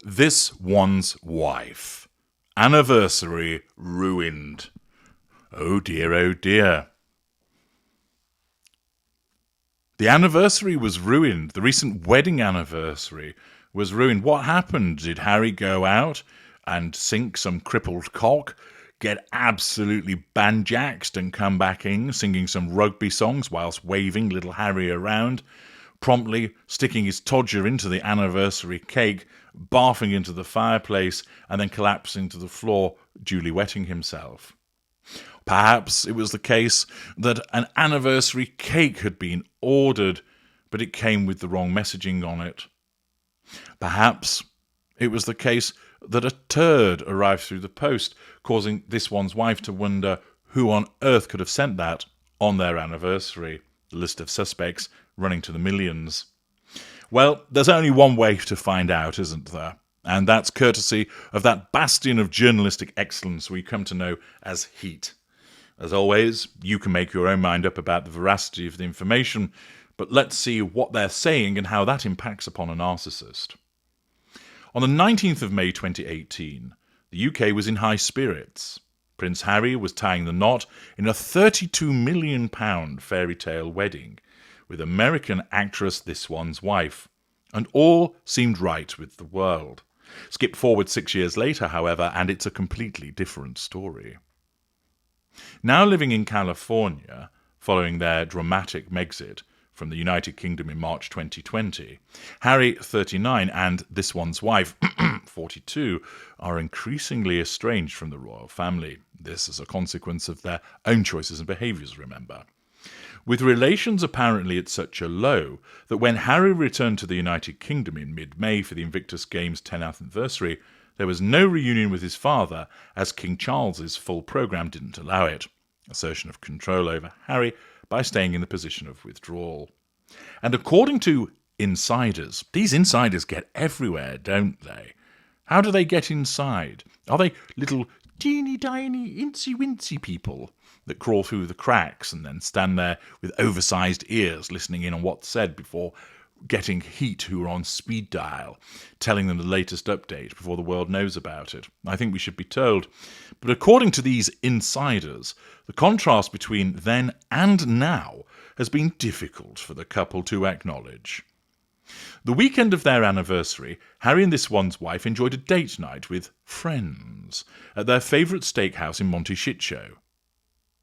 This one's wife. Anniversary ruined. Oh dear, oh dear. The anniversary was ruined. The recent wedding anniversary was ruined. What happened? Did Harry go out and sink some crippled cock, get absolutely banjaxed and come back in singing some rugby songs whilst waving little Harry around, promptly sticking his todger into the anniversary cake, barfing into the fireplace, and then collapsing to the floor, duly wetting himself? Perhaps it was the case that an anniversary cake had been ordered, but it came with the wrong messaging on it. Perhaps it was the case that a turd arrived through the post, causing this one's wife to wonder who on earth could have sent that on their anniversary, the list of suspects running to the millions. Well, there's only one way to find out, isn't there? And that's courtesy of that bastion of journalistic excellence we come to know as Heat. As always, you can make your own mind up about the veracity of the information, but let's see what they're saying and how that impacts upon a narcissist. On the 19th of May 2018, the UK was in high spirits. Prince Harry was tying the knot in a £32 million fairy tale wedding with American actress This One's Wife, and all seemed right with the world. Skip forward 6 years later, however, and it's a completely different story. Now living in California, following their dramatic Megxit from the United Kingdom in March 2020, Harry, 39, and This One's Wife, 42, are increasingly estranged from the royal family. This is a consequence of their own choices and behaviours, remember. With relations apparently at such a low that when Harry returned to the United Kingdom in mid-May for the Invictus Games' 10th anniversary, there was no reunion with his father, as King Charles's full programme didn't allow it. Assertion of control over Harry by staying in the position of withdrawal. And according to insiders, these insiders get everywhere, don't they? How do they get inside? Are they little teeny tiny incy wincy people that crawl through the cracks and then stand there with oversized ears listening in on what's said before getting Heat, who are on speed dial, telling them the latest update before the world knows about it? I think we should be told. But according to these insiders, the contrast between then and now has been difficult for the couple to acknowledge. The weekend of their anniversary, Harry and This One's Wife enjoyed a date night with friends at their favourite steakhouse in Monty Shitshow.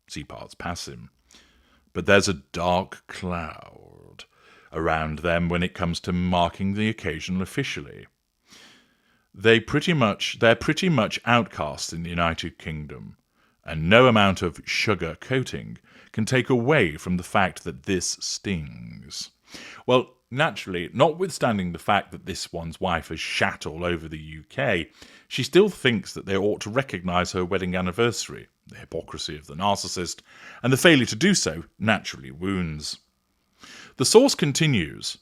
See parts pass him. But there's a dark cloud around them when it comes to marking the occasion officially. They're pretty much outcasts in the United Kingdom, and no amount of sugar coating can take away from the fact that this stings. Well, naturally, notwithstanding the fact that This One's Wife has shat all over the UK, she still thinks that they ought to recognise her wedding anniversary. The hypocrisy of the narcissist, and the failure to do so naturally wounds. The source continues,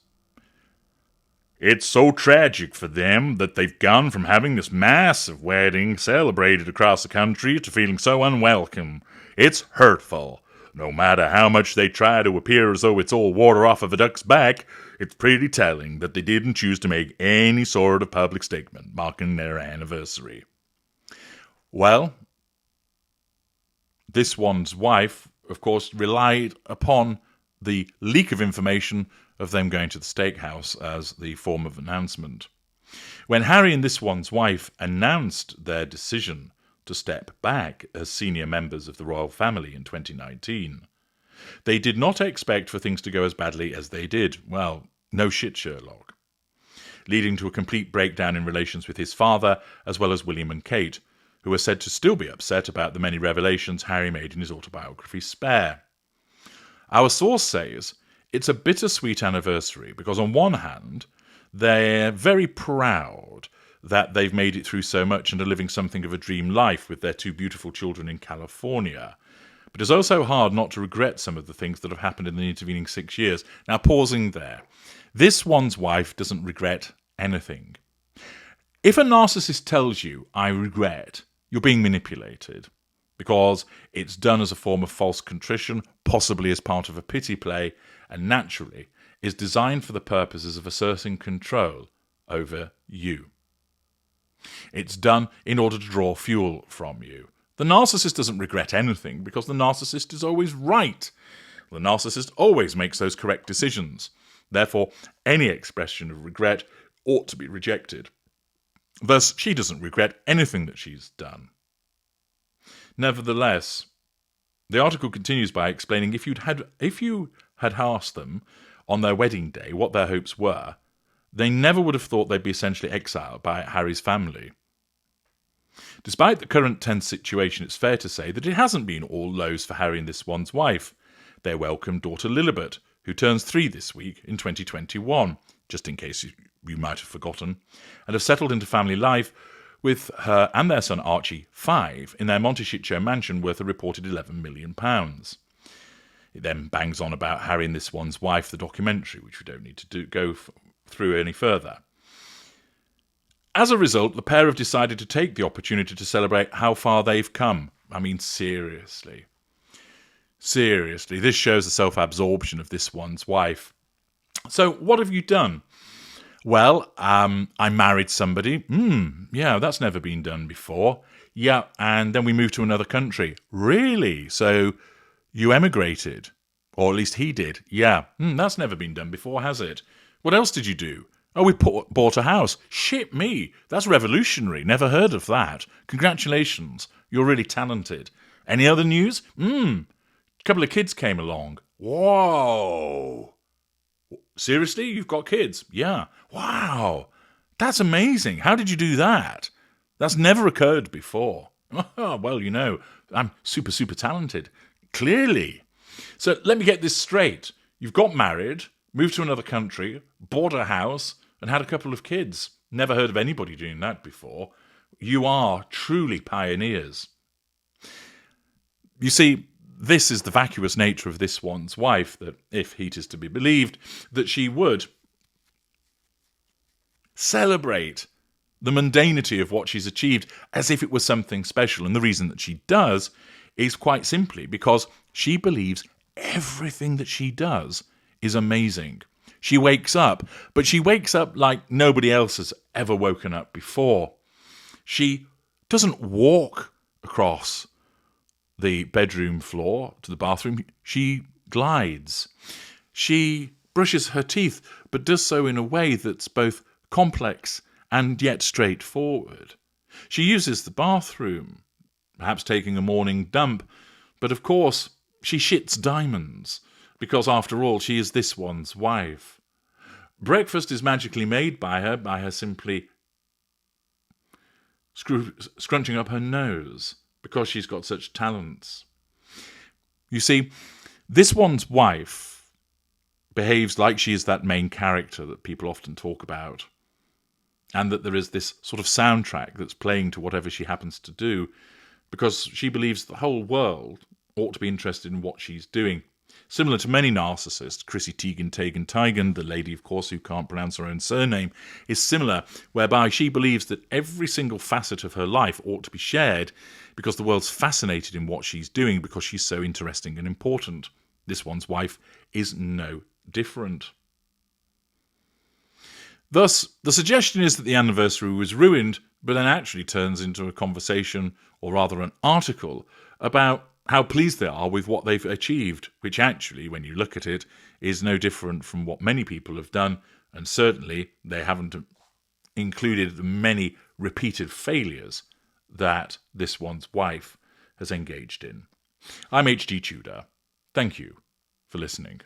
"It's so tragic for them that they've gone from having this massive wedding celebrated across the country to feeling so unwelcome. It's hurtful. No matter how much they try to appear as though it's all water off of a duck's back, it's pretty telling that they didn't choose to make any sort of public statement marking their anniversary." Well, This One's Wife, of course, relied upon the leak of information of them going to the steakhouse as the form of announcement. When Harry and This One's Wife announced their decision to step back as senior members of the royal family in 2019, they did not expect for things to go as badly as they did. Well, no shit, Sherlock. Leading to a complete breakdown in relations with his father, as well as William and Kate, who are said to still be upset about the many revelations Harry made in his autobiography Spare. Our source says it's a bittersweet anniversary because on one hand, they're very proud that they've made it through so much and are living something of a dream life with their two beautiful children in California. But it's also hard not to regret some of the things that have happened in the intervening 6 years. Now, pausing there. This One's Wife doesn't regret anything. If a narcissist tells you, "I regret," you're being manipulated, because it's done as a form of false contrition, possibly as part of a pity play, and naturally, is designed for the purposes of asserting control over you. It's done in order to draw fuel from you. The narcissist doesn't regret anything because the narcissist is always right. The narcissist always makes those correct decisions. Therefore, any expression of regret ought to be rejected. Thus, she doesn't regret anything that she's done. Nevertheless, the article continues by explaining if you had asked them on their wedding day what their hopes were, they never would have thought they'd be essentially exiled by Harry's family. Despite the current tense situation, it's fair to say that it hasn't been all lows for Harry and this one's wife. They welcomed daughter Lilibet, who turns 3 this week in 2021, just in case you might have forgotten, and have settled into family life with her and their son Archie, 5, in their Montecchio mansion worth a reported £11 million. It then bangs on about Harry and this one's wife, the documentary, which we don't need to go through any further. As a result, the pair have decided to take the opportunity to celebrate how far they've come. I mean, seriously. Seriously, this shows the self-absorption of this one's wife. So, what have you done? Well, I married somebody. Yeah, that's never been done before. Yeah, and then we moved to another country. Really? So, you emigrated? Or at least he did. Yeah, that's never been done before, has it? What else did you do? Oh, we bought a house. Shit me. That's revolutionary. Never heard of that. Congratulations. You're really talented. Any other news? A couple of kids came along. Whoa. Seriously? You've got kids? Yeah. Wow. That's amazing. How did you do that? That's never occurred before. Oh, well, I'm super, super talented. Clearly. So let me get this straight. You've got married, moved to another country, bought a house, and had a couple of kids. Never heard of anybody doing that before. You are truly pioneers. You see, this is the vacuous nature of this one's wife, that if it is to be believed, that she would celebrate the mundanity of what she's achieved as if it was something special. And the reason that she does is quite simply because she believes everything that she does is amazing. She wakes up, but she wakes up like nobody else has ever woken up before. She doesn't walk across the bedroom floor to the bathroom. She glides. She brushes her teeth, but does so in a way that's both complex and yet straightforward. She uses the bathroom, perhaps taking a morning dump, but of course she shits diamonds, because after all she is this one's wife. Breakfast is magically made by her simply scrunching up her nose, because she's got such talents. You see, this one's wife behaves like she is that main character that people often talk about, and that there is this sort of soundtrack that's playing to whatever she happens to do, because she believes the whole world ought to be interested in what she's doing. Similar to many narcissists, Chrissy Teigen, the lady, of course, who can't pronounce her own surname, is similar, whereby she believes that every single facet of her life ought to be shared because the world's fascinated in what she's doing because she's so interesting and important. This one's wife is no different. Thus, the suggestion is that the anniversary was ruined, but then actually turns into a conversation, or rather an article, about how pleased they are with what they've achieved, which actually, when you look at it, is no different from what many people have done, and certainly they haven't included the many repeated failures that this one's wife has engaged in. I'm H.G. Tudor. Thank you for listening.